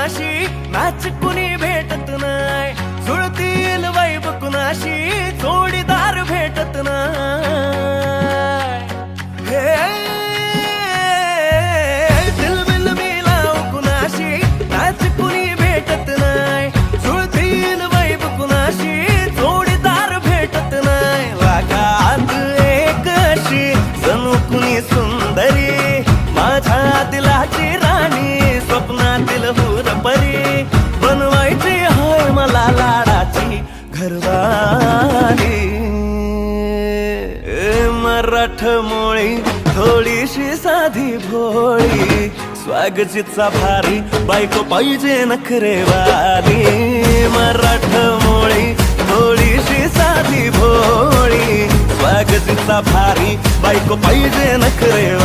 कुणाशी, मॅच कुणी भेटत नाय, जुळतील वाईब कुणाशी, जोडीदार भेटत नाय. हे दिलबिल मिलाव कुणाशी, मॅच कुणी भेटत नाय, जुळतील वाईब कुणाशी, जोडीदार भेटत नाय. वागात एक अशी जणू कुणी सुंदरी, माझ्या दिलाची राणी, स्वप्नातील हुरपरी, बनवायची हाय मला लाडाची घरवाली. मराठमोळी थोडीशी साधी भोळी, स्वागतीचा भारी, बायको पाहिजे नखरेवाली. मराठमोळी थोडीशी साधी भोळी, स्वागतीचा भारी, बायको पाहिजे नखरेवाली.